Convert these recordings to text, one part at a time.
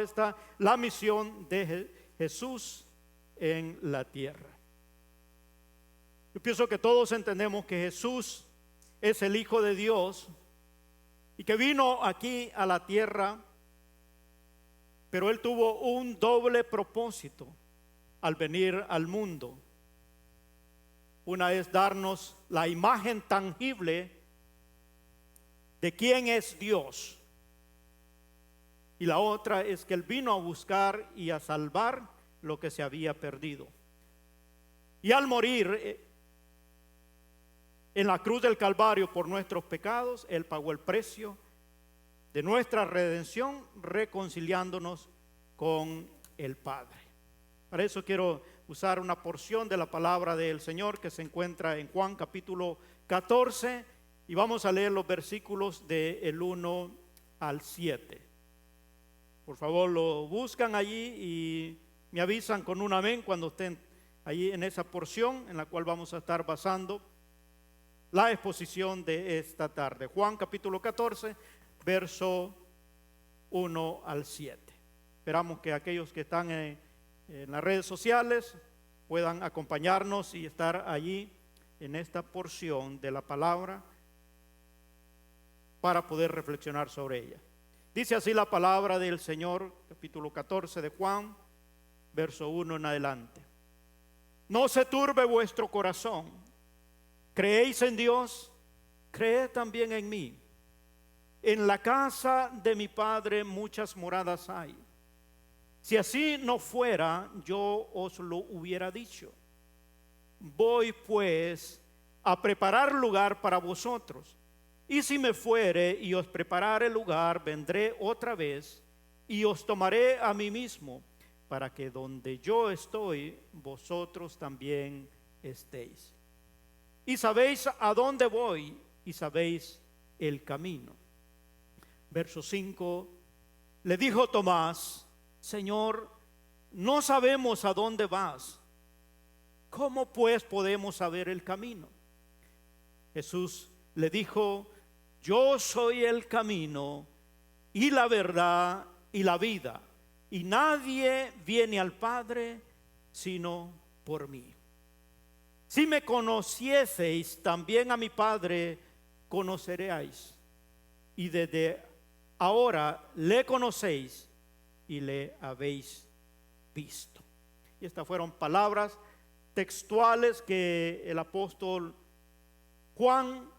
titulado la misión de Jesús en la tierra. Yo pienso que todos entendemos que Jesús es el Hijo de Dios y que vino aquí a la tierra, pero Él tuvo un doble propósito al venir al mundo. Una es darnos la imagen tangible de quién es Dios, y la otra es que Él vino a buscar y a salvar lo que se había perdido. Y al morir en la cruz del Calvario por nuestros pecados, Él pagó el precio de nuestra redención, reconciliándonos con el Padre. Para eso quiero usar una porción de la palabra del Señor que se encuentra en Juan capítulo 14, y vamos a leer los versículos del 1 al 7. Por favor, lo buscan allí y me avisan con un amén cuando estén allí en esa porción en la cual vamos a estar basando la exposición de esta tarde. Juan capítulo 14, verso 1 al 7. Esperamos que aquellos que están en las redes sociales puedan acompañarnos y estar allí en esta porción de la palabra para poder reflexionar sobre ella. Dice así la palabra del Señor, capítulo 14 de Juan, verso 1 en adelante. No se turbe vuestro corazón. ¿Creéis en Dios? Creed también en mí. En la casa de mi Padre muchas moradas hay. Si así no fuera, yo os lo hubiera dicho. Voy pues a preparar lugar para vosotros. Y si me fuere y os preparare lugar, vendré otra vez y os tomaré a mí mismo, para que donde yo estoy, vosotros también estéis. Y sabéis a dónde voy y sabéis el camino. Verso 5, le dijo Tomás: Señor, no sabemos a dónde vas. ¿Cómo pues podemos saber el camino? Jesús le dijo: yo soy el camino y la verdad y la vida, y nadie viene al Padre sino por mí. Si me conocieseis, también a mi Padre conoceréis, y desde ahora le conocéis y le habéis visto. Y estas fueron palabras textuales que el apóstol Juan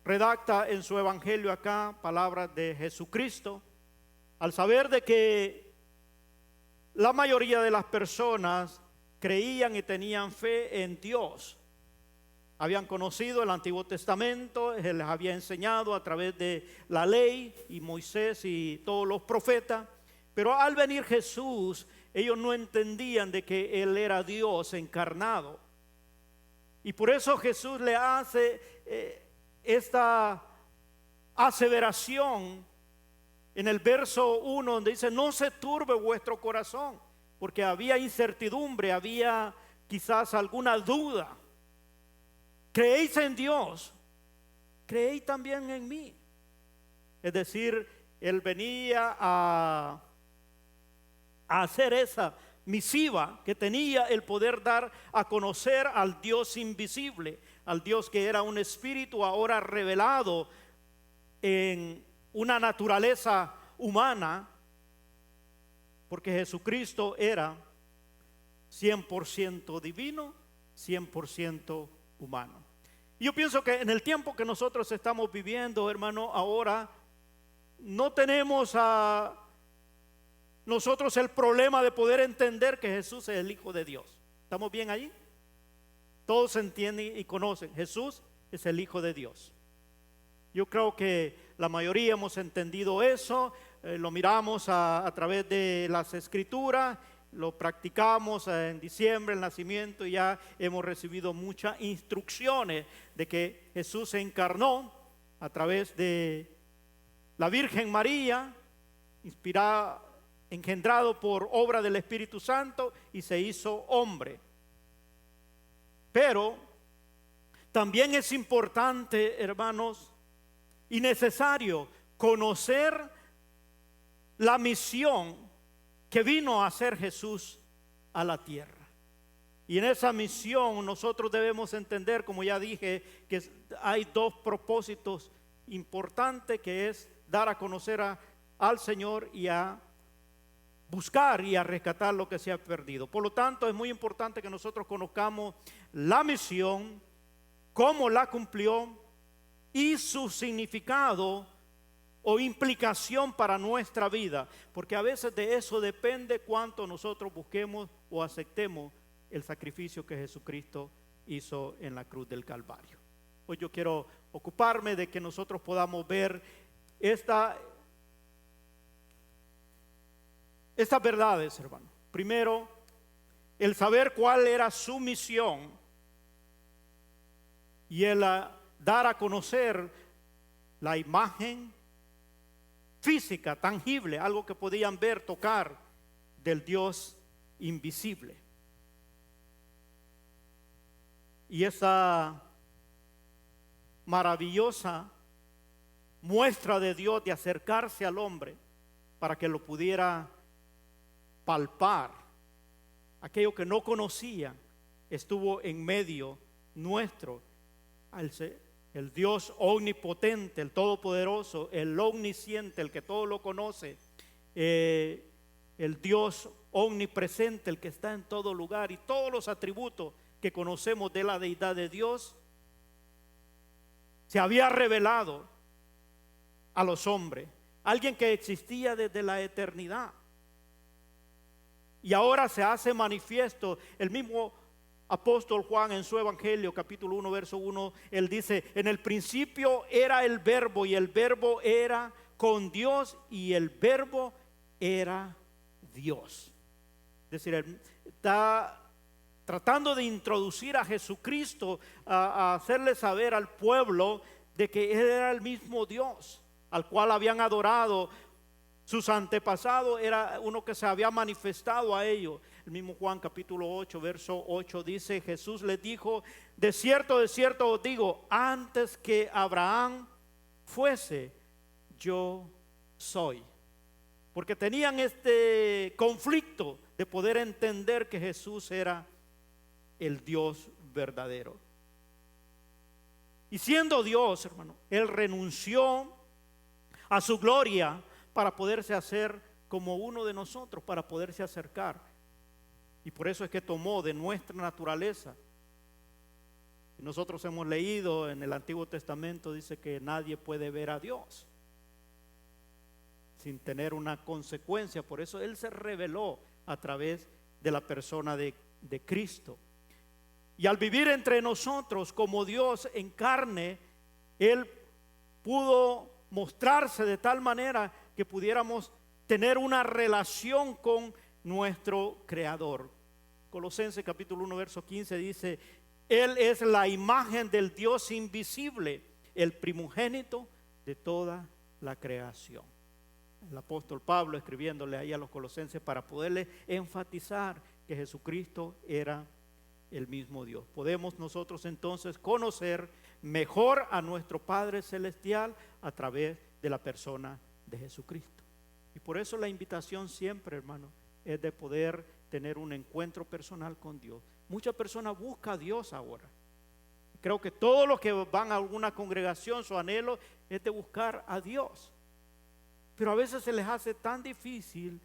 redacta en su evangelio acá, palabras de Jesucristo, al saber de que la mayoría de las personas creían y tenían fe en Dios. Habían conocido el Antiguo Testamento, Él les había enseñado a través de la ley y Moisés y todos los profetas, pero al venir Jesús, ellos no entendían de que Él era Dios encarnado. Y por eso Jesús le hace esta aseveración en el verso 1, donde dice: no se turbe vuestro corazón, porque había incertidumbre, había quizás alguna duda. ¿Creéis en Dios? Creéis también en mí. Es decir, Él venía a hacer esa misiva que tenía el poder dar a conocer al Dios invisible, al Dios que era un espíritu ahora revelado en una naturaleza humana, porque Jesucristo era 100% divino, 100% humano. Y yo pienso que en el tiempo que nosotros estamos viviendo, hermano, ahora no tenemos a nosotros el problema de poder entender que Jesús es el Hijo de Dios. ¿Estamos bien ahí? Todos entienden y conocen, Jesús es el Hijo de Dios. Yo creo que la mayoría hemos entendido eso, lo miramos a través de las Escrituras, lo practicamos en diciembre, el nacimiento, y ya hemos recibido muchas instrucciones de que Jesús se encarnó a través de la Virgen María, engendrado por obra del Espíritu Santo, y se hizo hombre. Pero también es importante, hermanos, y necesario conocer la misión que vino a hacer Jesús a la tierra. Y en esa misión nosotros debemos entender, como ya dije, que hay dos propósitos importantes, que es dar a conocer al Señor y a buscar y a rescatar lo que se ha perdido. Por lo tanto, es muy importante que nosotros conozcamos la misión, cómo la cumplió y su significado o implicación para nuestra vida, porque a veces de eso depende cuánto nosotros busquemos o aceptemos el sacrificio que Jesucristo hizo en la cruz del Calvario. Hoy yo quiero ocuparme de que nosotros podamos ver estas verdades, hermano. Primero, el saber cuál era su misión y el dar a conocer la imagen física, tangible, algo que podían ver, tocar, del Dios invisible. Y esa maravillosa muestra de Dios de acercarse al hombre para que lo pudiera palpar, aquello que no conocía, estuvo en medio nuestro. El Dios omnipotente, el todopoderoso, el omnisciente, el que todo lo conoce, el Dios omnipresente, el que está en todo lugar, y todos los atributos que conocemos de la deidad de Dios, se había revelado a los hombres, alguien que existía desde la eternidad, y ahora se hace manifiesto. El mismo apóstol Juan, en su evangelio, capítulo 1, verso 1, él dice: en el principio era el verbo, y el verbo era con Dios, y el verbo era Dios. Es decir, él está tratando de introducir a Jesucristo, a hacerle saber al pueblo de que Él era el mismo Dios al cual habían adorado sus antepasados, era uno que se había manifestado a ellos. El mismo Juan capítulo 8, verso 8 dice: Jesús les dijo: de cierto os digo, antes que Abraham fuese, yo soy. Porque tenían este conflicto de poder entender que Jesús era el Dios verdadero. Y siendo Dios, hermano, Él renunció a su gloria para poderse hacer como uno de nosotros, para poderse acercar. Y por eso es que tomó de nuestra naturaleza. Nosotros hemos leído en el Antiguo Testamento, dice que nadie puede ver a Dios sin tener una consecuencia. Por eso Él se reveló a través de la persona de Cristo. Y al vivir entre nosotros como Dios en carne, Él pudo mostrarse de tal manera que pudiéramos tener una relación con nuestro Creador. Colosenses capítulo 1, verso 15 dice: Él es la imagen del Dios invisible, el primogénito de toda la creación. El apóstol Pablo escribiéndole ahí a los colosenses para poderle enfatizar que Jesucristo era el mismo Dios. Podemos nosotros entonces conocer mejor a nuestro Padre Celestial a través de la persona de Jesucristo. Y por eso la invitación siempre, hermano, es de poder tener un encuentro personal con Dios. Muchas personas buscan a Dios ahora. Creo que todos los que van a alguna congregación, su anhelo es de buscar a Dios. Pero a veces se les hace tan difícil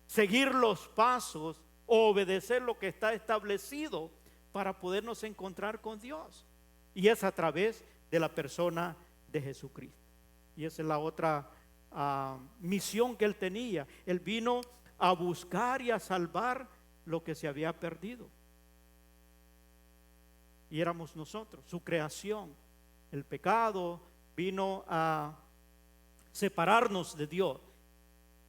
seguir los pasos o obedecer lo que está establecido para podernos encontrar con Dios. Y es a través de la persona de Jesucristo. Y esa es la otra misión que Él tenía. Él vino a buscar y a salvar lo que se había perdido. Y éramos nosotros, su creación. El pecado vino a separarnos de Dios.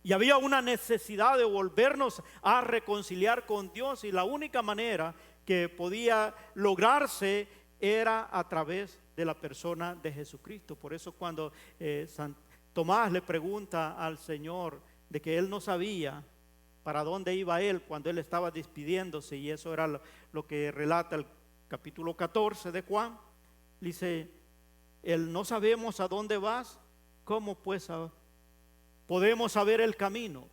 Y había una necesidad de volvernos a reconciliar con Dios, y la única manera que podía lograrse era a través de la persona de Jesucristo. Por eso cuando San Tomás le pregunta al Señor de que él no sabía para dónde iba él cuando él estaba despidiéndose, y eso era lo que relata el capítulo 14 de Juan, dice: él: no sabemos a dónde vas, ¿cómo pues podemos saber el camino.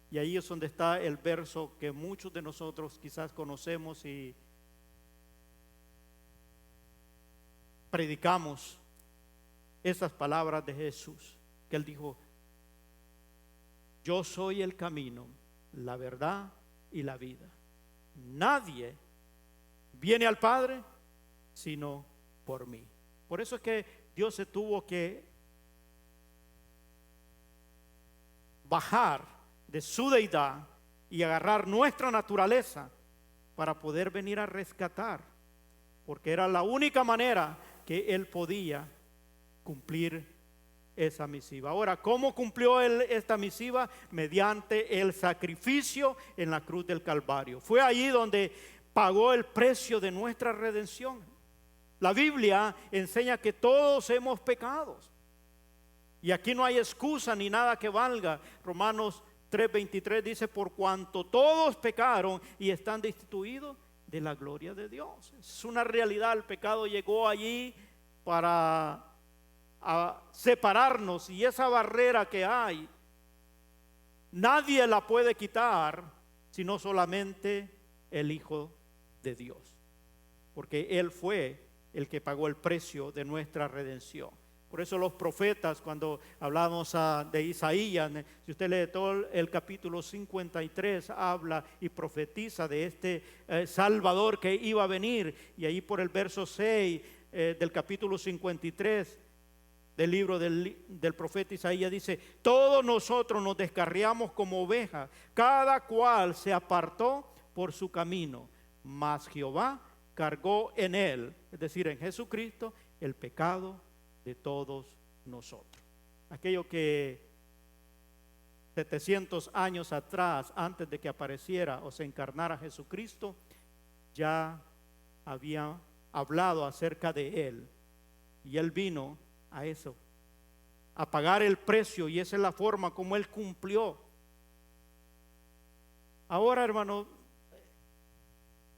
Y ahí es donde está el verso que muchos de nosotros quizás conocemos y predicamos esas palabras de Jesús, que Él dijo: yo soy el camino, la verdad y la vida. Nadie viene al Padre sino por mí. Por eso es que Dios se tuvo que bajar de su deidad y agarrar nuestra naturaleza para poder venir a rescatar, porque era la única manera que Él podía cumplir esa misiva. Ahora, ¿cómo cumplió Él esta misiva? Mediante el sacrificio en la cruz del Calvario. Fue allí donde pagó el precio de nuestra redención. La Biblia enseña que todos hemos pecado. Y aquí no hay excusa ni nada que valga. Romanos 3:23 dice: por cuanto todos pecaron y están destituidos de la gloria de Dios. Es una realidad. El pecado llegó allí para separarnos, y esa barrera que hay nadie la puede quitar sino solamente el Hijo de Dios, porque Él fue el que pagó el precio de nuestra redención. Por eso los profetas, cuando hablamos de Isaías, si usted lee todo el capítulo 53, habla y profetiza de este Salvador que iba a venir. Y ahí por el verso 6 del capítulo 53 del libro del profeta Isaías dice: todos nosotros nos descarriamos como ovejas, cada cual se apartó por su camino, mas Jehová cargó en él, es decir, en Jesucristo, el pecado de todos nosotros. Aquello que 700 años atrás, antes de que apareciera o se encarnara Jesucristo, ya había hablado acerca de Él. Y Él vino a eso, a pagar el precio, y esa es la forma como Él cumplió. Ahora, hermano,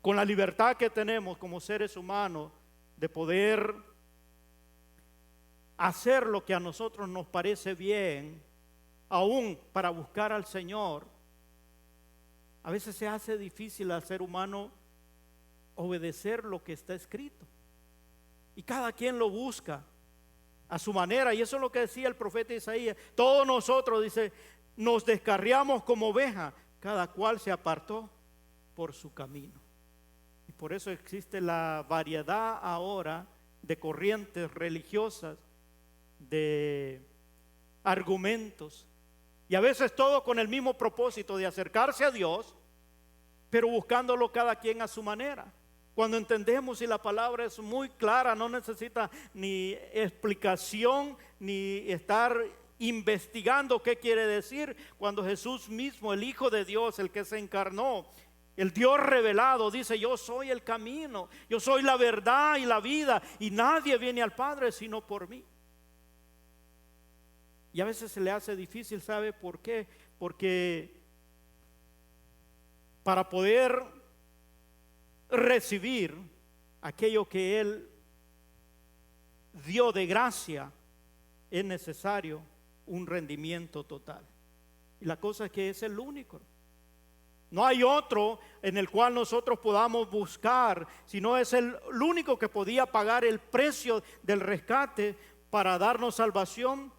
con la libertad que tenemos como seres humanos de poder hacer lo que a nosotros nos parece bien, aún para buscar al Señor, a veces se hace difícil al ser humano obedecer lo que está escrito. Y cada quien lo busca a su manera, y eso es lo que decía el profeta Isaías: todos nosotros, dice, nos descarriamos como ovejas, cada cual se apartó por su camino. Y por eso existe la variedad ahora de corrientes religiosas, de argumentos, y a veces todo con el mismo propósito de acercarse a Dios, pero buscándolo cada quien a su manera. Cuando entendemos y la palabra es muy clara, no necesita ni explicación ni estar investigando qué quiere decir. Cuando Jesús mismo, el Hijo de Dios, el que se encarnó, el Dios revelado, dice: yo soy el camino, yo soy la verdad y la vida, y nadie viene al Padre sino por mí. Y a veces se le hace difícil, ¿sabe por qué? Porque para poder recibir aquello que Él dio de gracia, es necesario un rendimiento total. Y la cosa es que es el único. No hay otro en el cual nosotros podamos buscar, sino es el único que podía pagar el precio del rescate para darnos salvación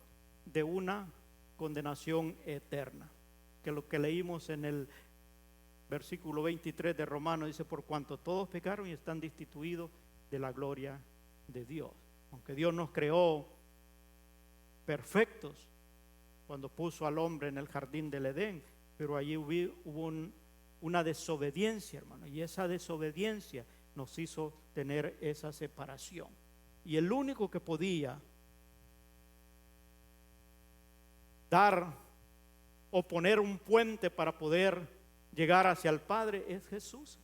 de una condenación eterna. Que lo que leímos en el versículo 23 de Romanos dice: por cuanto todos pecaron y están destituidos de la gloria de Dios. Aunque Dios nos creó perfectos cuando puso al hombre en el jardín del Edén, pero allí hubo una desobediencia, hermano, y esa desobediencia nos hizo tener esa separación. Y el único que podía dar o poner un puente para poder llegar hacia el Padre es Jesús.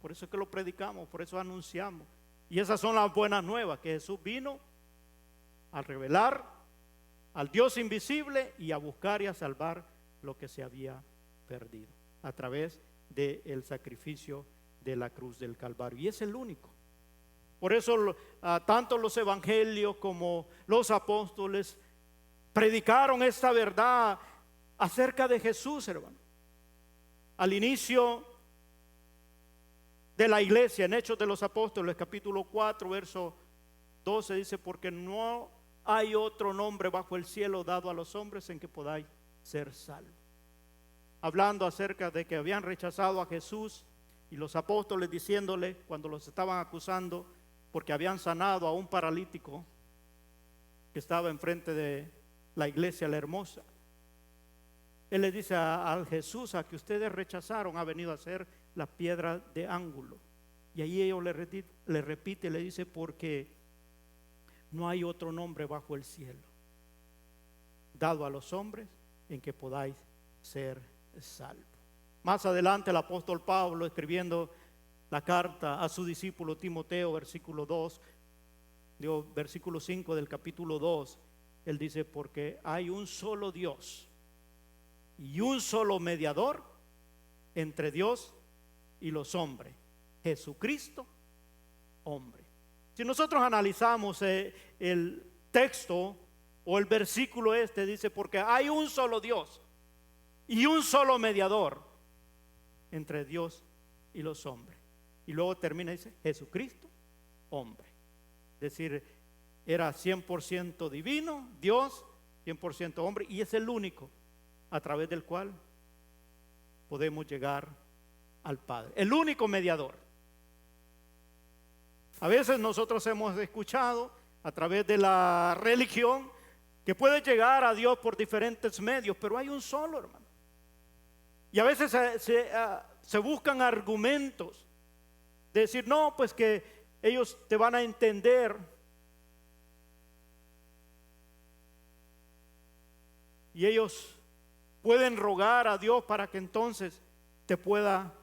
Por eso es que lo predicamos, por eso anunciamos. Y esas son las buenas nuevas, que Jesús vino a revelar al Dios invisible y a buscar y a salvar lo que se había perdido a través del sacrificio de la cruz del Calvario. Y es el único. Por eso tanto los evangelios como los apóstoles predicaron esta verdad acerca de Jesús, hermano. Al inicio de la iglesia, en Hechos de los Apóstoles, capítulo 4, verso 12, dice: porque no hay otro nombre bajo el cielo dado a los hombres en que podáis ser salvos. Hablando acerca de que habían rechazado a Jesús, y los apóstoles diciéndole, cuando los estaban acusando, porque habían sanado a un paralítico que estaba enfrente de la iglesia La Hermosa. Él le dice a Jesús: a que ustedes rechazaron ha venido a ser la piedra de ángulo. Y ahí ellos le repite, le dice: porque no hay otro nombre bajo el cielo dado a los hombres en que podáis ser salvos. Más adelante el apóstol Pablo, escribiendo la carta a su discípulo Timoteo, versículo 5 del capítulo 2, él dice: porque hay un solo Dios y un solo mediador entre Dios y los hombres, Jesucristo, hombre. Si nosotros analizamos el texto o el versículo dice: porque hay un solo Dios y un solo mediador entre Dios y los hombres. Y luego termina y dice: Jesucristo, hombre. Es decir, era 100% divino, Dios, 100% hombre, y es el único a través del cual podemos llegar al Padre, el único mediador. A veces nosotros hemos escuchado a través de la religión que puede llegar a Dios por diferentes medios, pero hay un solo, hermano. Y a veces se buscan argumentos de decir: no, pues que ellos te van a entender. Y ellos pueden rogar a Dios para que entonces te pueda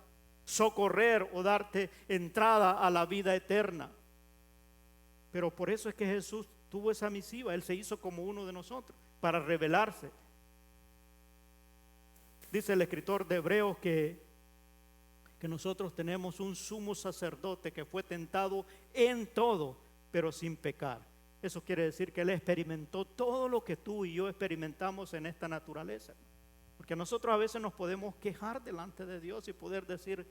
socorrer o darte entrada a la vida eterna. Pero por eso es que Jesús tuvo esa misiva. Él se hizo como uno de nosotros para revelarse. Dice el escritor de Hebreos que nosotros tenemos un sumo sacerdote que fue tentado en todo, pero sin pecar. Eso quiere decir que Él experimentó todo lo que tú y yo experimentamos en esta naturaleza. Porque nosotros a veces nos podemos quejar delante de Dios y poder decir: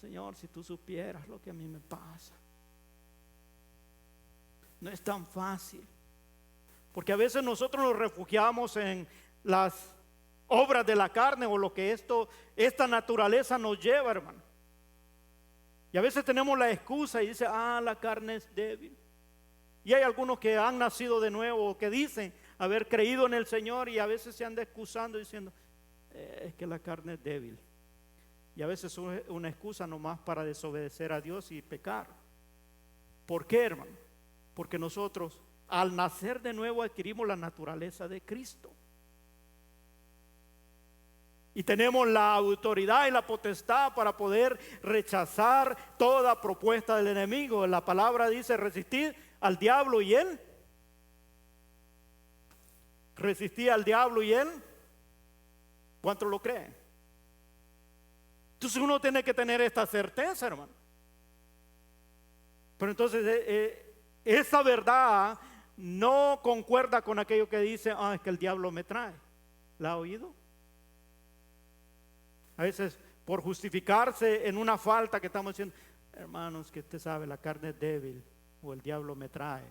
Señor, si tú supieras lo que a mí me pasa. No es tan fácil. Porque a veces nosotros nos refugiamos en las obras de la carne o lo que esta naturaleza nos lleva, hermano. Y a veces tenemos la excusa y dice: la carne es débil. Y hay algunos que han nacido de nuevo o que dicen haber creído en el Señor y a veces se andan excusando diciendo: es que la carne es débil. Y a veces es una excusa nomás para desobedecer a Dios y pecar. ¿Por qué, hermano? Porque nosotros al nacer de nuevo adquirimos la naturaleza de Cristo. Y tenemos la autoridad y la potestad para poder rechazar toda propuesta del enemigo. La palabra dice: resistir al diablo y él. Resistí al diablo y él. ¿Cuántos lo creen? Entonces uno tiene que tener esta certeza, hermano. Pero entonces esa verdad no concuerda con aquello que dice: es que el diablo me trae. ¿La ha oído? A veces por justificarse en una falta que estamos diciendo: hermanos, que usted sabe, la carne es débil o el diablo me trae.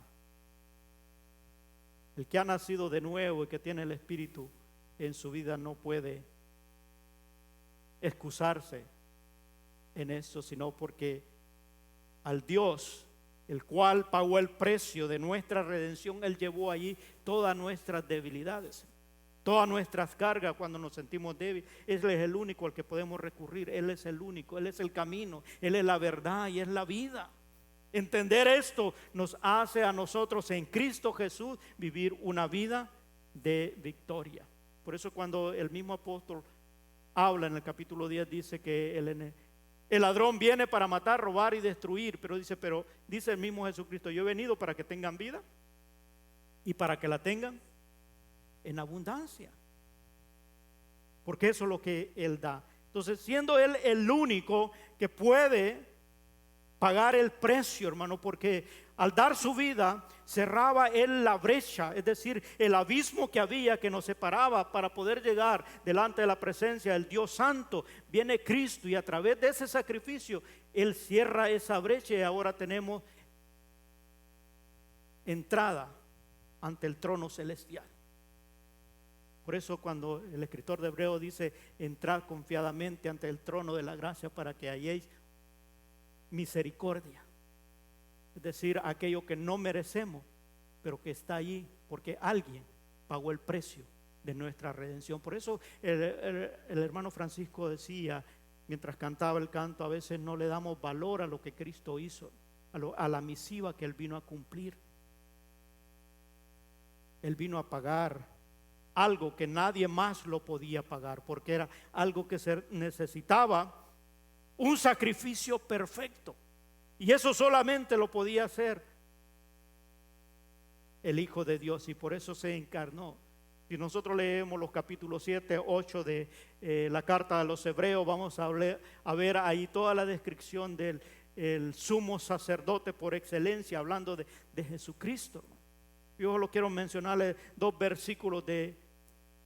El que ha nacido de nuevo y que tiene el Espíritu en su vida no puede excusarse en eso, sino porque al Dios, el cual pagó el precio de nuestra redención, Él llevó allí todas nuestras debilidades, todas nuestras cargas cuando nos sentimos débiles. Él es el único al que podemos recurrir. Él es el único, Él es el camino, Él es la verdad y es la vida. Entender esto nos hace a nosotros en Cristo Jesús vivir una vida de victoria. Por eso cuando el mismo apóstol habla en el capítulo 10, dice que el ladrón viene para matar, robar y destruir, pero dice el mismo Jesucristo: yo he venido para que tengan vida y para que la tengan en abundancia, porque eso es lo que Él da. Entonces, siendo Él el único que puede pagar el precio, hermano, porque al dar su vida cerraba Él la brecha, es decir, el abismo que había que nos separaba para poder llegar delante de la presencia del Dios Santo. Viene Cristo y a través de ese sacrificio Él cierra esa brecha y ahora tenemos entrada ante el trono celestial. Por eso cuando el escritor de Hebreos dice: entrad confiadamente ante el trono de la gracia para que halléis misericordia, es decir, aquello que no merecemos, pero que está allí porque alguien pagó el precio de nuestra redención. Por eso el hermano Francisco decía, mientras cantaba el canto, a veces no le damos valor a lo que Cristo hizo, a la misiva que Él vino a cumplir. Él vino a pagar algo que nadie más lo podía pagar, porque era algo que se necesitaba un sacrificio perfecto, y eso solamente lo podía hacer el Hijo de Dios, y por eso se encarnó. Si nosotros leemos los capítulos 7, 8 de la carta a los Hebreos, vamos a ver ahí toda la descripción del el sumo sacerdote por excelencia, hablando de Jesucristo. Yo solo quiero mencionarle dos versículos de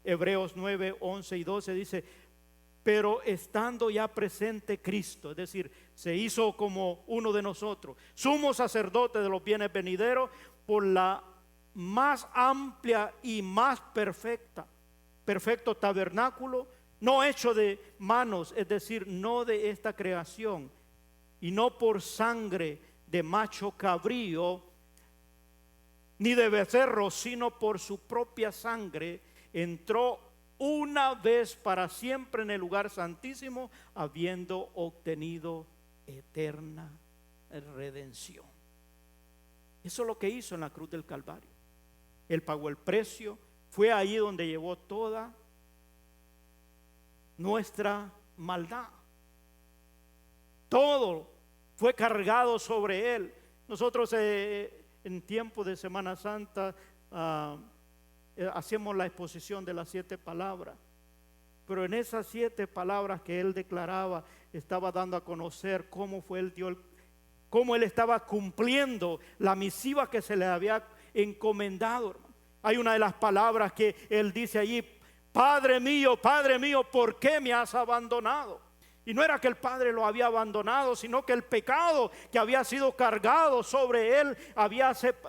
Hebreos 9, 11 y 12. Dice: pero estando ya presente Cristo, es decir, se hizo como uno de nosotros, sumo sacerdote de los bienes venideros, por la más amplia y más perfecto tabernáculo, no hecho de manos, es decir, no de esta creación, y no por sangre de macho cabrío ni de becerro, sino por su propia sangre, entró una vez para siempre en el lugar santísimo, habiendo obtenido eterna redención. Eso es lo que hizo en la cruz del Calvario. Él pagó el precio, fue allí donde llevó toda nuestra maldad. Todo fue cargado sobre Él. Nosotros en tiempo de Semana Santa hacemos la exposición de las 7 palabras, pero en esas 7 palabras que Él declaraba, estaba dando a conocer cómo fue cómo Él estaba cumpliendo la misiva que se le había encomendado, hermano. Hay una de las palabras que Él dice allí: Padre mío, ¿por qué me has abandonado? Y no era que el Padre lo había abandonado, sino que el pecado que había sido cargado sobre Él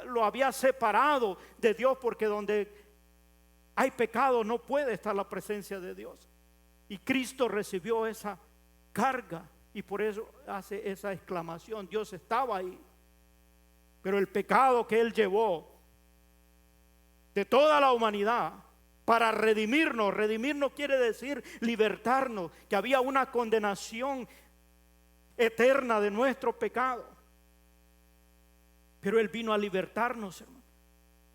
lo había separado de Dios, porque donde hay pecado no puede estar la presencia de Dios. Y Cristo recibió esa carga, y por eso hace esa exclamación: Dios estaba ahí. Pero el pecado que Él llevó de toda la humanidad para redimirnos quiere decir libertarnos, que había una condenación eterna de nuestro pecado, pero Él vino a libertarnos, hermano.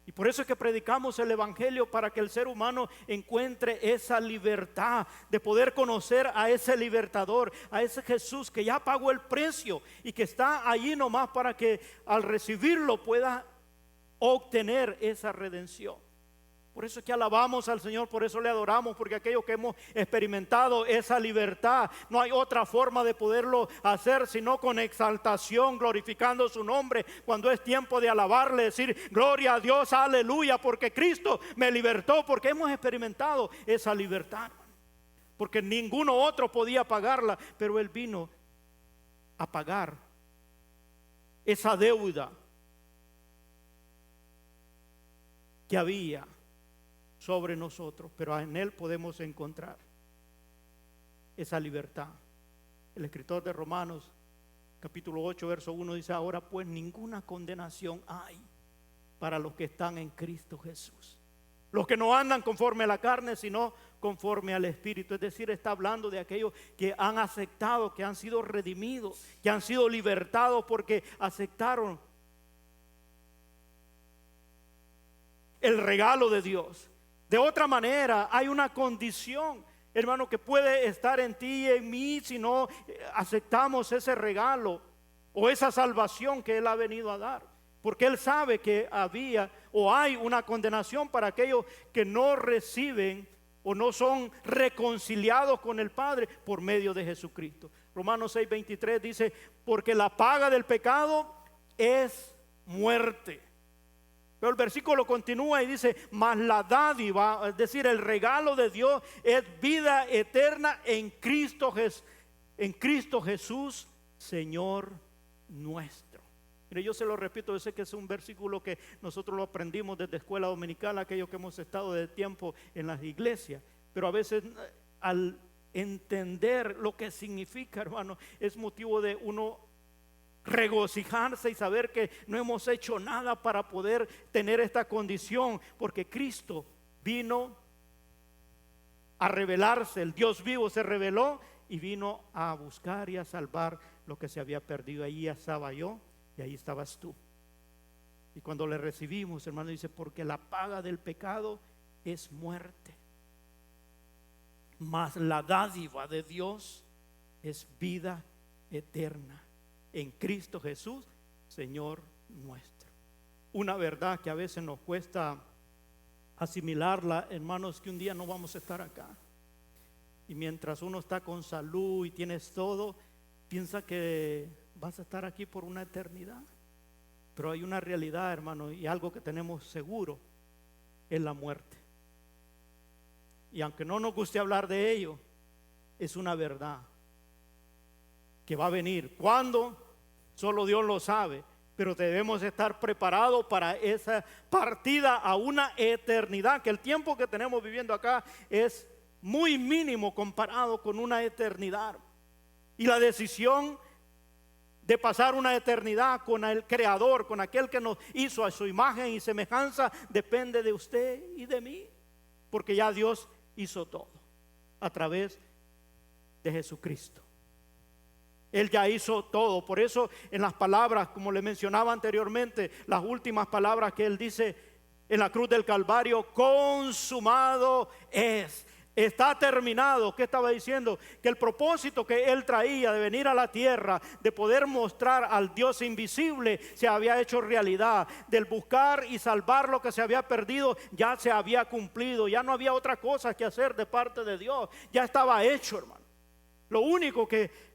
Y por eso es que predicamos el evangelio, para que el ser humano encuentre esa libertad de poder conocer a ese libertador, a ese Jesús que ya pagó el precio y que está allí nomás para que al recibirlo pueda obtener esa redención. Por eso es que alabamos al Señor, por eso le adoramos, porque aquellos que hemos experimentado esa libertad, no hay otra forma de poderlo hacer sino con exaltación, glorificando su nombre. Cuando es tiempo de alabarle, decir: gloria a Dios, aleluya, porque Cristo me libertó, porque hemos experimentado esa libertad, porque ninguno otro podía pagarla, pero Él vino a pagar esa deuda que había sobre nosotros, pero en Él podemos encontrar esa libertad. El escritor de Romanos capítulo 8 verso 1 dice: ahora pues ninguna condenación hay para los que están en Cristo Jesús, los que no andan conforme a la carne, sino conforme al Espíritu. Es decir, está hablando de aquellos que han aceptado, que han sido redimidos, que han sido libertados porque aceptaron el regalo de Dios. De otra manera, hay una condición, hermano, que puede estar en ti y en mí si no aceptamos ese regalo o esa salvación que Él ha venido a dar. Porque Él sabe que había o hay una condenación para aquellos que no reciben o no son reconciliados con el Padre por medio de Jesucristo. Romanos 6:23 dice: porque la paga del pecado es muerte. Pero el versículo continúa y dice, mas la dádiva, es decir, el regalo de Dios es vida eterna en Cristo Jesús, Señor nuestro. Mire, yo se lo repito, yo sé que es un versículo que nosotros lo aprendimos desde escuela dominical, aquellos que hemos estado de tiempo en las iglesias, pero a veces al entender lo que significa, hermano, es motivo de uno regocijarse y saber que no hemos hecho nada para poder tener esta condición, porque Cristo vino a revelarse, el Dios vivo se reveló y vino a buscar y a salvar lo que se había perdido. Ahí estaba yo y ahí estabas tú. Y cuando le recibimos, hermano, dice, porque la paga del pecado es muerte, mas la dádiva de Dios es vida eterna en Cristo Jesús, Señor nuestro. Una verdad que a veces nos cuesta asimilarla, hermanos, que un día no vamos a estar acá. Y mientras uno está con salud y tienes todo, piensa que vas a estar aquí por una eternidad. Pero hay una realidad, hermano, y algo que tenemos seguro, es la muerte. Y aunque no nos guste hablar de ello, es una verdad que va a venir. ¿Cuándo? Solo Dios lo sabe, pero debemos estar preparados para esa partida a una eternidad, que el tiempo que tenemos viviendo acá es muy mínimo comparado con una eternidad. Y la decisión de pasar una eternidad con el Creador, con aquel que nos hizo a su imagen y semejanza, depende de usted y de mí, porque ya Dios hizo todo a través de Jesucristo. Él ya hizo todo. Por eso en las palabras, como le mencionaba anteriormente, las últimas palabras que Él dice en la cruz del Calvario, consumado es. Está terminado. ¿Qué estaba diciendo? Que el propósito que Él traía de venir a la tierra, de poder mostrar al Dios invisible, se había hecho realidad. Del buscar y salvar lo que se había perdido, ya se había cumplido. Ya no había otra cosa que hacer de parte de Dios. Ya estaba hecho, hermano. Lo único que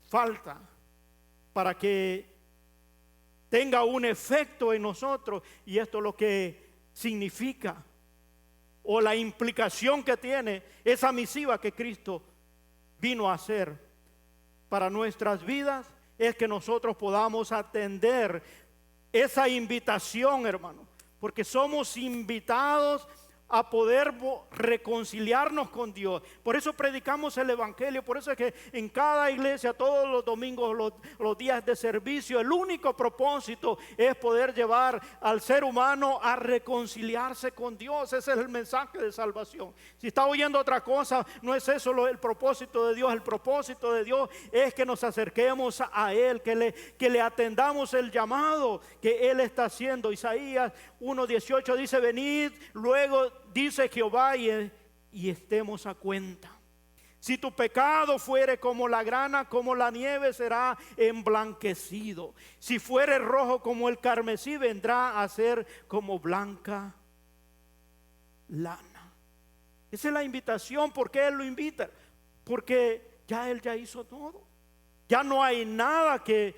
falta para que tenga un efecto en nosotros, y esto es lo que significa o la implicación que tiene esa misiva que Cristo vino a hacer para nuestras vidas, es que nosotros podamos atender esa invitación, hermano, porque somos invitados a poder reconciliarnos con Dios. Por eso predicamos el evangelio. Por eso es que en cada iglesia, todos los domingos, los días de servicio, el único propósito es poder llevar al ser humano a reconciliarse con Dios. Ese es el mensaje de salvación. Si está oyendo otra cosa, no es eso el propósito de Dios. El propósito de Dios es que nos acerquemos a Él, que le atendamos el llamado que Él está haciendo. Isaías 1:18 dice: venid luego, dice Jehová, y estemos a cuenta. Si tu pecado fuere como la grana, como la nieve será emblanquecido. Si fuere rojo como el carmesí, vendrá a ser como blanca lana. Esa es la invitación. ¿Por qué Él lo invita? Porque Él ya hizo todo. Ya no hay nada que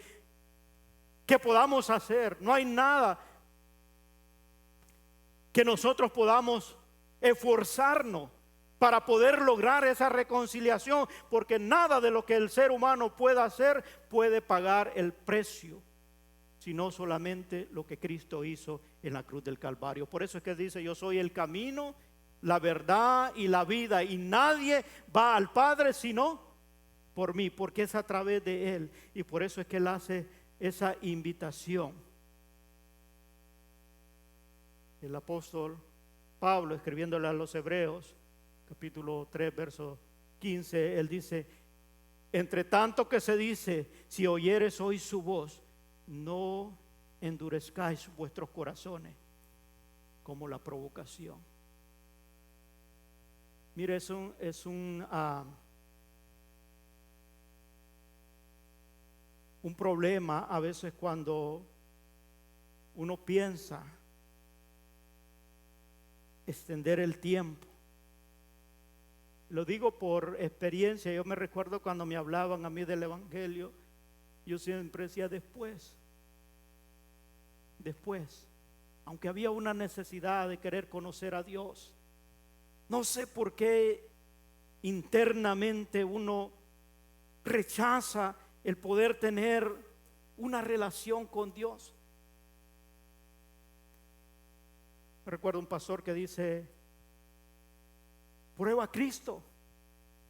podamos hacer. No hay nada que nosotros podamos esforzarnos para poder lograr esa reconciliación, porque nada de lo que el ser humano pueda hacer puede pagar el precio, sino solamente lo que Cristo hizo en la cruz del Calvario. Por eso es que dice: yo soy el camino, la verdad y la vida, y nadie va al Padre sino por mí, porque es a través de Él. Y por eso es que Él hace esa invitación. El apóstol Pablo, escribiéndole a los Hebreos, capítulo 3, verso 15, él dice: entre tanto que se dice, si oyeres hoy su voz, no endurezcáis vuestros corazones como la provocación. Mire, es un problema a veces cuando uno piensa extender el tiempo. Lo digo por experiencia. Yo me recuerdo cuando me hablaban a mí del evangelio, yo siempre decía después. después, aunque había una necesidad de querer conocer a Dios, no sé por qué internamente uno rechaza el poder tener una relación con Dios. Recuerdo un pastor que dice: prueba a Cristo,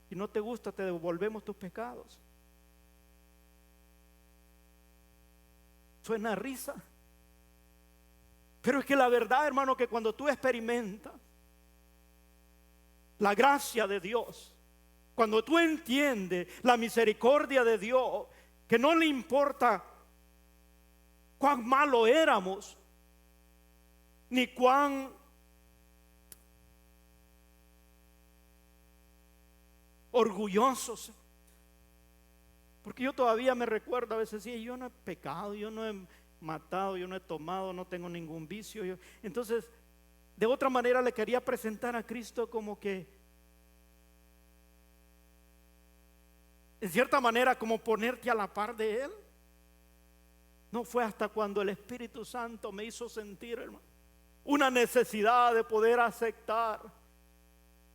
si no te gusta te devolvemos tus pecados. Suena a risa, pero es que la verdad, hermano, que cuando tú experimentas la gracia de Dios, cuando tú entiendes la misericordia de Dios, que no le importa cuán malo éramos, ni cuán orgullosos. Porque yo todavía me recuerdo a veces, sí, yo no he pecado, yo no he matado, yo no he tomado, no tengo ningún vicio. Entonces, de otra manera le quería presentar a Cristo como que, en cierta manera, como ponerte a la par de Él. No fue hasta cuando el Espíritu Santo me hizo sentir, hermano, una necesidad de poder aceptar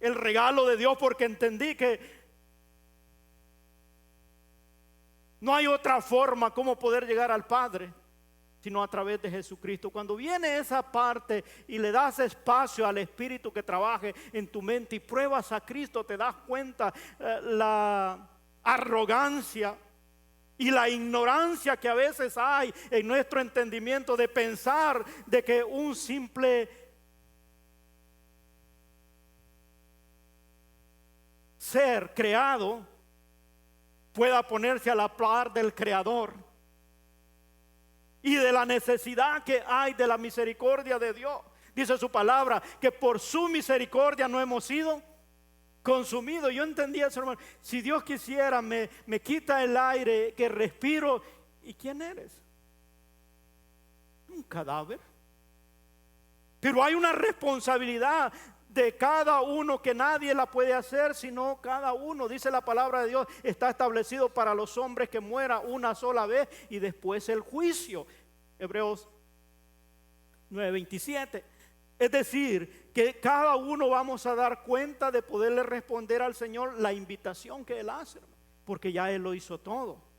el regalo de Dios, porque entendí que no hay otra forma como poder llegar al Padre sino a través de Jesucristo. Cuando viene esa parte y le das espacio al Espíritu que trabaje en tu mente y pruebas a Cristo, te das cuenta la arrogancia y la ignorancia que a veces hay en nuestro entendimiento de pensar de que un simple ser creado pueda ponerse a la par del Creador, y de la necesidad que hay de la misericordia de Dios. Dice su palabra que por su misericordia no hemos sido consumidos. Yo entendía eso, hermano. Si Dios quisiera, me quita el aire que respiro. ¿Y quién eres? Un cadáver. Pero hay una responsabilidad de cada uno que nadie la puede hacer, sino cada uno. Dice la palabra de Dios, está establecido para los hombres que muera una sola vez y después el juicio. Hebreos 9:27. Es decir, que cada uno vamos a dar cuenta de poderle responder al Señor la invitación que Él hace, porque ya Él lo hizo todo.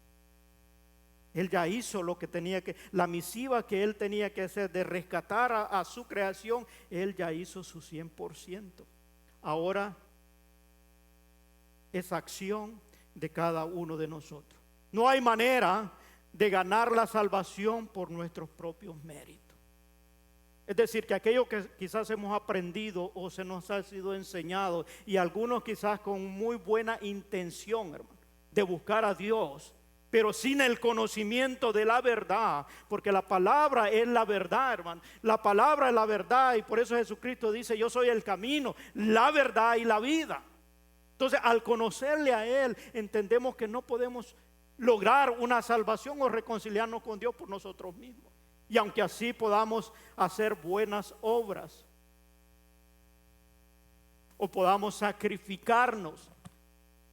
Él ya hizo lo que tenía que, la misiva que Él tenía que hacer de rescatar a su creación. Él ya hizo su 100%. Ahora es acción de cada uno de nosotros. No hay manera de ganar la salvación por nuestros propios méritos. Es decir, que aquello que quizás hemos aprendido o se nos ha sido enseñado, y algunos quizás con muy buena intención, hermano, de buscar a Dios, pero sin el conocimiento de la verdad, porque la palabra es la verdad, hermano. La palabra es la verdad, y por eso Jesucristo dice: yo soy el camino, la verdad y la vida. Entonces, al conocerle a Él, entendemos que no podemos lograr una salvación o reconciliarnos con Dios por nosotros mismos. Y aunque así podamos hacer buenas obras o podamos sacrificarnos,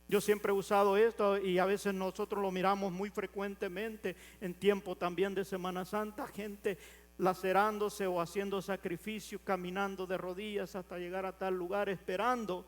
yo siempre he usado esto y a veces nosotros lo miramos muy frecuentemente en tiempo también de Semana Santa, gente lacerándose o haciendo sacrificios, caminando de rodillas hasta llegar a tal lugar esperando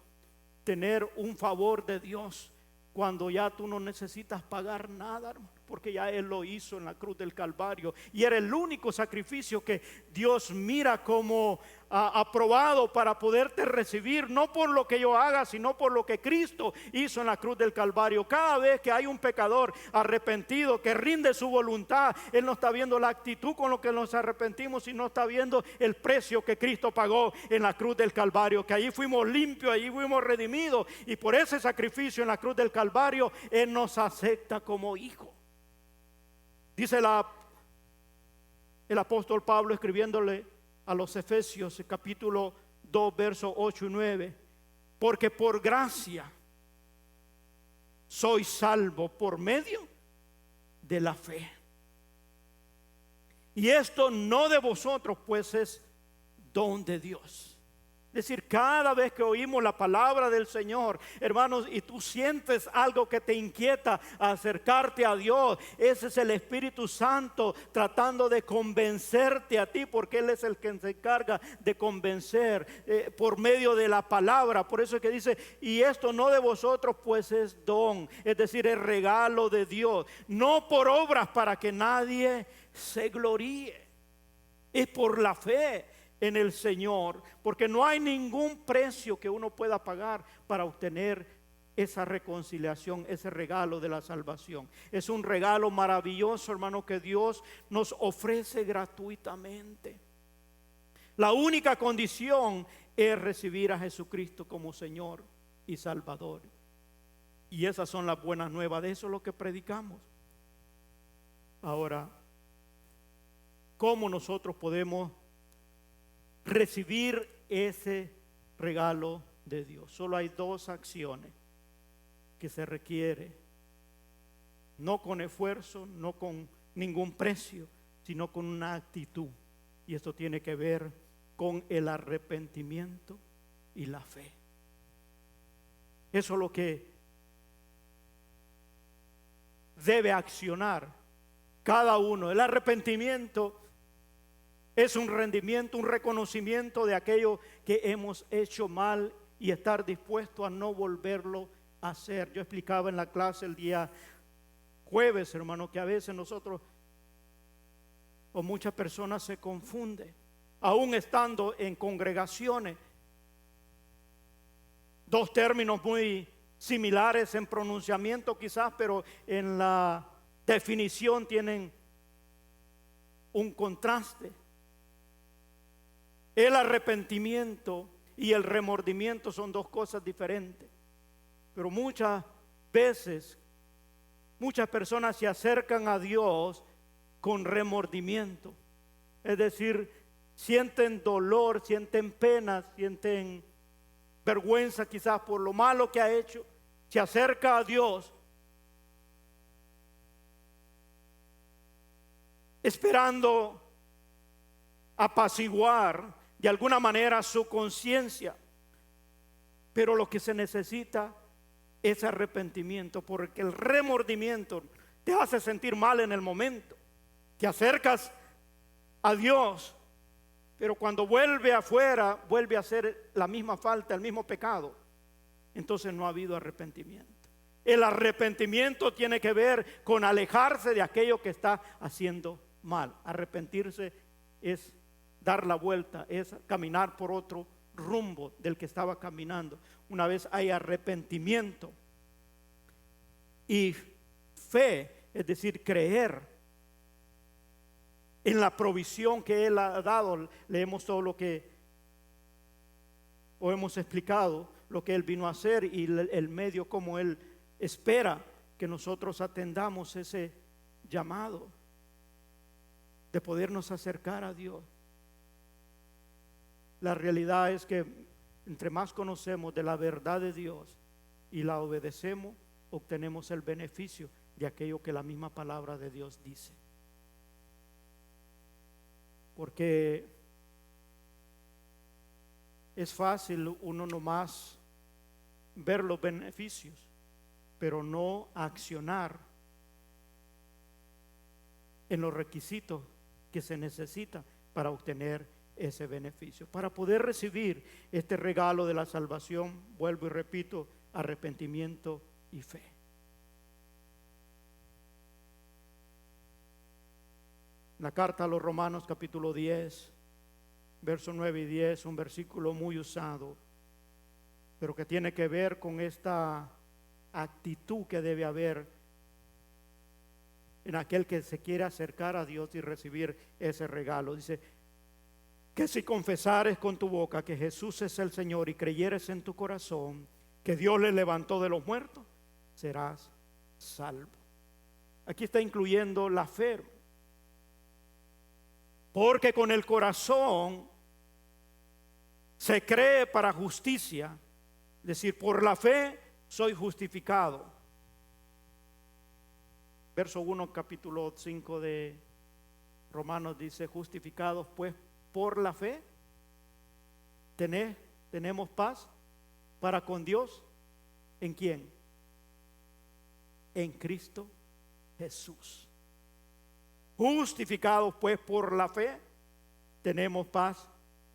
tener un favor de Dios, cuando ya tú no necesitas pagar nada, hermano, porque ya Él lo hizo en la cruz del Calvario, y era el único sacrificio que Dios mira como aprobado para poderte recibir, no por lo que yo haga, sino por lo que Cristo hizo en la cruz del Calvario. Cada vez que hay un pecador arrepentido que rinde su voluntad, Él no está viendo la actitud con lo que nos arrepentimos, sino está viendo el precio que Cristo pagó en la cruz del Calvario, que allí fuimos limpios, allí fuimos redimidos, y por ese sacrificio en la cruz del Calvario Él nos acepta como hijos. Dice el apóstol Pablo escribiéndole a los Efesios, capítulo 2, versos 8 y 9: porque por gracia soy salvo por medio de la fe. Y esto no de vosotros, pues es don de Dios. Es decir, cada vez que oímos la palabra del Señor, hermanos, y tú sientes algo que te inquieta a acercarte a Dios, ese es el Espíritu Santo tratando de convencerte a ti, porque Él es el que se encarga de convencer por medio de la palabra. Por eso es que dice, y esto no de vosotros, pues es don, es decir, es regalo de Dios, no por obras para que nadie se gloríe, es por la fe en el Señor, porque no hay ningún precio que uno pueda pagar para obtener esa reconciliación, ese regalo de la salvación. Es un regalo maravilloso, hermano, que Dios nos ofrece gratuitamente. La única condición es recibir a Jesucristo como Señor y Salvador. Y esas son las buenas nuevas, de eso es lo que predicamos. Ahora, ¿cómo nosotros podemos recibir ese regalo de Dios? Solo hay dos acciones que se requiere, no con esfuerzo, no con ningún precio, sino con una actitud. Y esto tiene que ver con el arrepentimiento y la fe. Eso es lo que debe accionar cada uno. El arrepentimiento es un rendimiento, un reconocimiento de aquello que hemos hecho mal y estar dispuesto a no volverlo a hacer. Yo explicaba en la clase el día jueves, hermano, que a veces nosotros o muchas personas se confunden, aún estando en congregaciones, dos términos muy similares en pronunciamiento quizás, pero en la definición tienen un contraste. El arrepentimiento y el remordimiento son dos cosas diferentes. Pero muchas veces, muchas personas se acercan a Dios con remordimiento. Es decir, sienten dolor, sienten pena, sienten vergüenza quizás por lo malo que ha hecho. Se acerca a Dios esperando apaciguar de alguna manera su conciencia, pero lo que se necesita es arrepentimiento, porque el remordimiento te hace sentir mal en el momento, te acercas a Dios, pero cuando vuelve afuera, vuelve a hacer la misma falta, el mismo pecado, entonces no ha habido arrepentimiento. El arrepentimiento tiene que ver con alejarse de aquello que está haciendo mal. Arrepentirse es dar la vuelta, es caminar por otro rumbo del que estaba caminando. Una vez hay arrepentimiento y fe, es decir, creer en la provisión que Él ha dado. Leemos todo lo que o hemos explicado, lo que Él vino a hacer y el medio como Él espera que nosotros atendamos ese llamado de podernos acercar a Dios. La realidad es que entre más conocemos de la verdad de Dios y la obedecemos, obtenemos el beneficio de aquello que la misma palabra de Dios dice. Porque es fácil uno nomás ver los beneficios, pero no accionar en los requisitos que se necesitan para obtener ese beneficio. Para poder recibir este regalo de la salvación, vuelvo y repito, arrepentimiento y fe. La carta a los Romanos capítulo 10, versos 9 y 10, un versículo muy usado, pero que tiene que ver con esta actitud que debe haber en aquel que se quiere acercar a Dios y recibir ese regalo. Dice que si confesares con tu boca que Jesús es el Señor y creyeres en tu corazón que Dios le levantó de los muertos, serás salvo. Aquí está incluyendo la fe, porque con el corazón se cree para justicia, es decir, por la fe soy justificado. Verso 1, capítulo 5 de Romanos dice: justificados pues por la fe, tenés Tenemos paz para con Dios. ¿En quién? En Cristo Jesús. Justificados pues por la fe, tenemos paz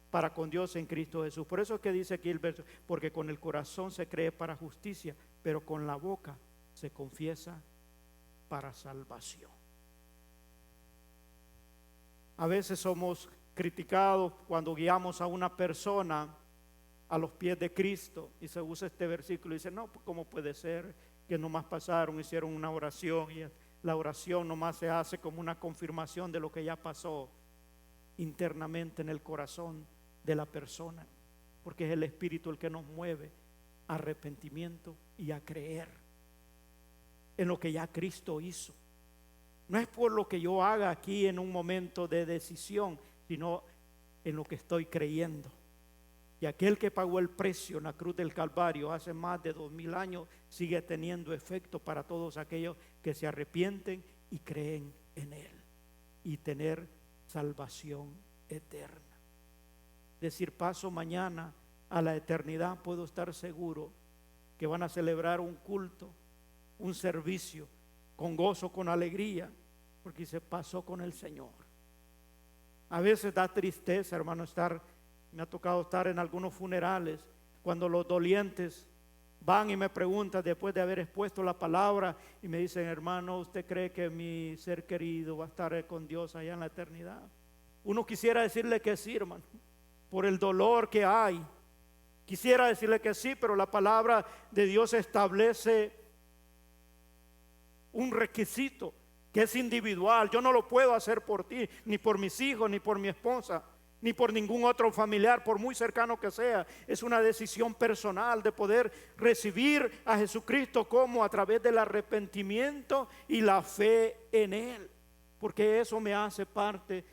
para con Dios en Cristo Jesús. Por eso es que dice aquí el verso, porque con el corazón se cree para justicia, pero con la boca se confiesa para salvación. A veces somos criticados cuando guiamos a una persona a los pies de Cristo y se usa este versículo y dice, no, pues ¿cómo puede ser que nomás pasaron, hicieron una oración y la oración nomás se hace como una confirmación de lo que ya pasó internamente en el corazón de la persona? Porque es el Espíritu el que nos mueve a arrepentimiento y a creer en lo que ya Cristo hizo. No es por lo que yo haga aquí en un momento de decisión, sino en lo que estoy creyendo. Y aquel que pagó el precio en la cruz del Calvario hace más de 2000 años sigue teniendo efecto para todos aquellos que se arrepienten y creen en Él y tener salvación eterna. Es decir, paso mañana a la eternidad, puedo estar seguro que van a celebrar un culto, un servicio con gozo, con alegría, porque se pasó con el Señor. A veces da tristeza, hermano, me ha tocado estar en algunos funerales cuando los dolientes van y me preguntan después de haber expuesto la palabra y me dicen, hermano, ¿usted cree que mi ser querido va a estar con Dios allá en la eternidad? Uno quisiera decirle que sí, hermano, por el dolor que hay. Quisiera decirle que sí, pero la palabra de Dios establece un requisito que es individual. Yo no lo puedo hacer por ti, ni por mis hijos, ni por mi esposa, ni por ningún otro familiar, por muy cercano que sea. Es una decisión personal de poder recibir a Jesucristo como a través del arrepentimiento y la fe en Él, porque eso me hace parte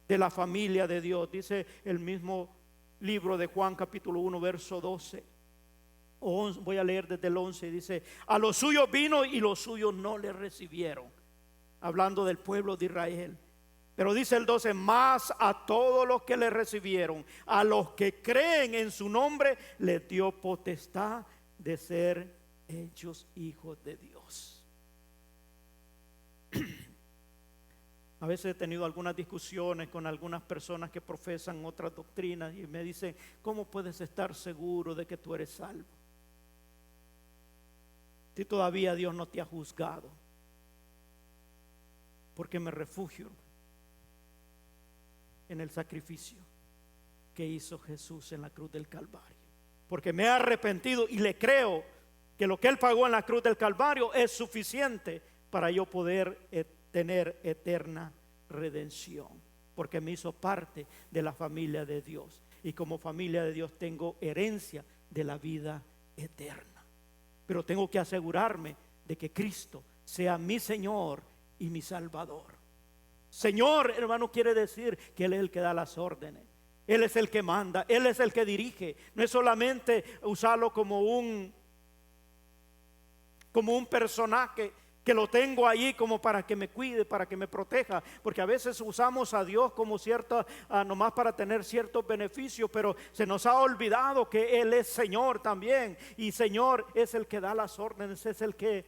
de la familia de Dios. Dice el mismo libro de Juan capítulo 1 verso 12. Voy a leer desde el 11. Dice, a los suyos vino y los suyos no le recibieron, hablando del pueblo de Israel. Pero dice el 12, más a todos los que le recibieron, a los que creen en su nombre, les dio potestad de ser hechos hijos de Dios. A veces he tenido algunas discusiones con algunas personas que profesan otras doctrinas y me dicen, ¿cómo puedes estar seguro de que tú eres salvo si todavía Dios no te ha juzgado? Porque me refugio en el sacrificio que hizo Jesús en la cruz del Calvario, porque me he arrepentido y le creo que lo que Él pagó en la cruz del Calvario es suficiente para yo poder tener eterna redención, porque me hizo parte de la familia de Dios, y como familia de Dios tengo herencia de la vida eterna. Pero tengo que asegurarme de que Cristo sea mi Señor y mi Salvador. Señor, hermano, quiere decir que Él es el que da las órdenes, Él es el que manda, Él es el que dirige. No es solamente usarlo como un personaje que lo tengo ahí como para que me cuide, para que me proteja, porque a veces usamos a Dios como nomás para tener ciertos beneficios, pero se nos ha olvidado que Él es Señor también, y Señor es el que da las órdenes, es el que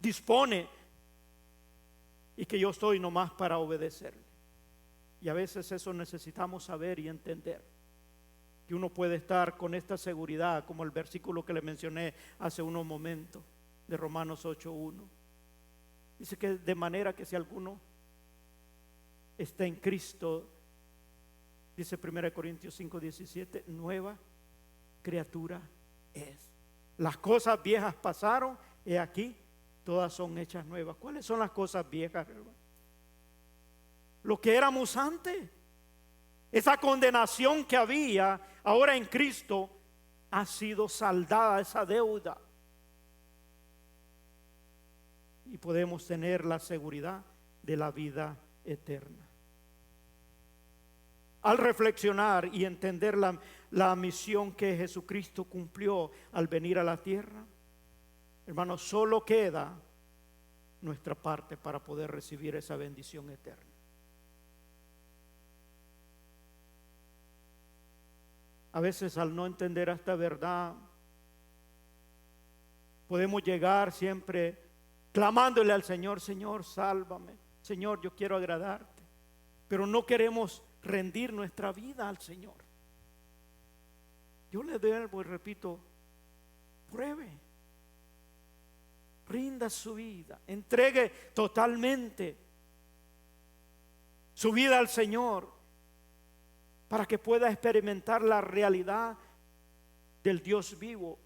dispone, y que yo estoy nomás para obedecerle. Y a veces eso necesitamos saber y entender, que uno puede estar con esta seguridad, como el versículo que le mencioné hace unos momentos de Romanos 8:1. Dice que de manera que si alguno está en Cristo, dice 1 Corintios 5:17, nueva criatura es. Las cosas viejas pasaron, he aquí, todas son hechas nuevas. ¿Cuáles son las cosas viejas, hermano? Lo que éramos antes, esa condenación que había, ahora en Cristo ha sido saldada esa deuda. Y podemos tener la seguridad de la vida eterna. Al reflexionar y entender la misión que Jesucristo cumplió al venir a la tierra, hermanos, solo queda nuestra parte para poder recibir esa bendición eterna. A veces al no entender esta verdad, podemos llegar siempre clamándole al Señor: Señor, sálvame. Señor, yo quiero agradarte. Pero no queremos rendir nuestra vida al Señor. Yo le vuelvo y repito: pruebe, rinda su vida, entregue totalmente su vida al Señor, para que pueda experimentar la realidad del Dios vivo.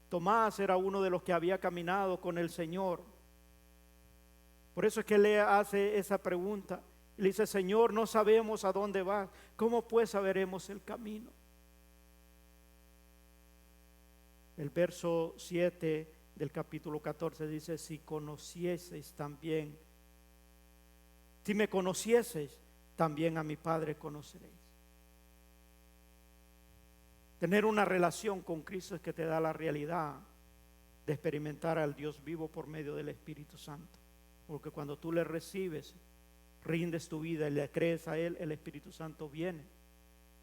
Tomás era uno de los que había caminado con el Señor. Por eso es que le hace esa pregunta. Le dice: Señor, no sabemos a dónde vas, ¿cómo pues saberemos el camino? El verso 7 del capítulo 14 dice: si conocieseis también, si me conocieseis, también a mi Padre conoceréis. Tener una relación con Cristo es que te da la realidad de experimentar al Dios vivo por medio del Espíritu Santo. Porque cuando tú le recibes, rindes tu vida y le crees a Él, el Espíritu Santo viene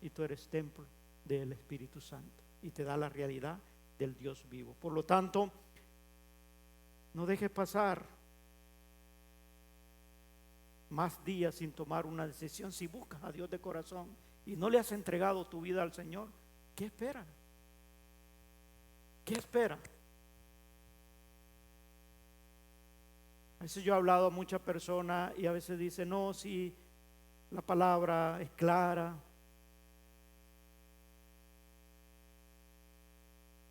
y tú eres templo del Espíritu Santo y te da la realidad del Dios vivo. Por lo tanto, no dejes pasar más días sin tomar una decisión. Si buscas a Dios de corazón y no le has entregado tu vida al Señor, ¿qué esperan? ¿Qué esperan? A veces yo he hablado a muchas personas y a veces dicen: no, si la palabra es clara.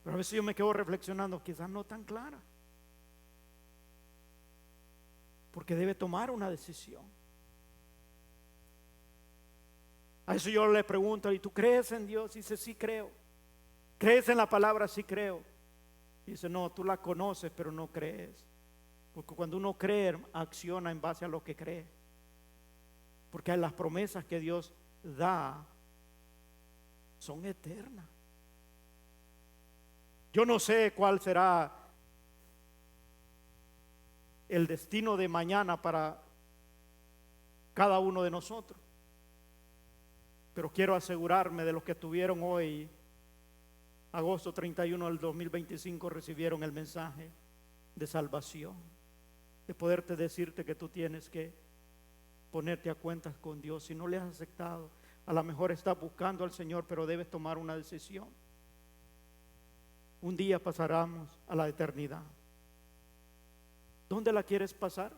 Pero a veces yo me quedo reflexionando: quizás no tan clara, porque debe tomar una decisión. A eso yo le pregunto: ¿y tú crees en Dios? Y dice: sí creo. ¿Crees en la palabra? Sí creo. Y dice: no, tú la conoces pero no crees. Porque cuando uno cree, acciona en base a lo que cree. Porque las promesas que Dios da son eternas. Yo no sé cuál será el destino de mañana para cada uno de nosotros, pero quiero asegurarme de los que tuvieron hoy, agosto 31 del 2025, recibieron el mensaje de salvación, de poderte decirte que tú tienes que ponerte a cuentas con Dios. Si no le has aceptado, a lo mejor estás buscando al Señor, pero debes tomar una decisión. Un día pasaremos a la eternidad. ¿Dónde la quieres pasar?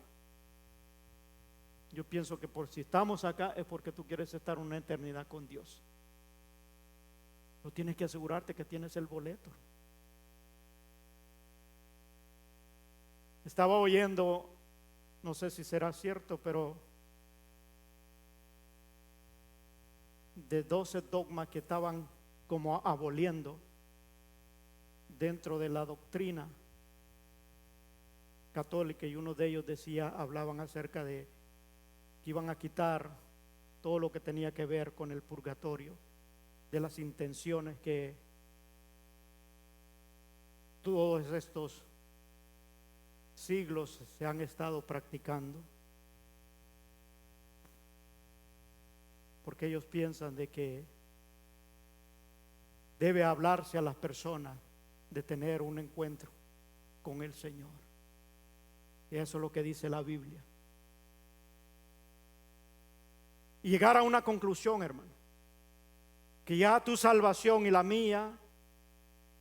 Yo pienso que por si estamos acá es porque tú quieres estar una eternidad con Dios. No tienes que asegurarte que tienes el boleto. Estaba oyendo, no sé si será cierto, pero de 12 dogmas que estaban como aboliendo dentro de la doctrina católica, y uno de ellos hablaban acerca de que iban a quitar todo lo que tenía que ver con el purgatorio, de las intenciones que todos estos siglos se han estado practicando, porque ellos piensan de que debe hablarse a las personas de tener un encuentro con el Señor. Y eso es lo que dice la Biblia. Y llegar a una conclusión, hermano, que ya tu salvación y la mía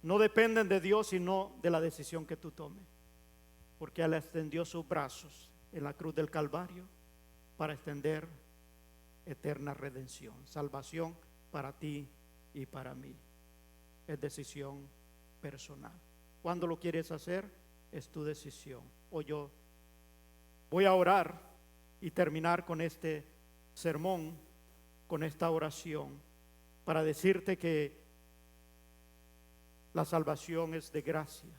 no dependen de Dios, sino de la decisión que tú tomes. Porque Él extendió sus brazos en la cruz del Calvario para extender eterna redención, salvación para ti y para mí. Es decisión personal. ¿Cuándo lo quieres hacer? Es tu decisión. O yo voy a orar y terminar con este sermón, con esta oración, para decirte que la salvación es de gracia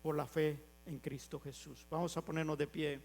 por la fe en Cristo Jesús. Vamos a ponernos de pie.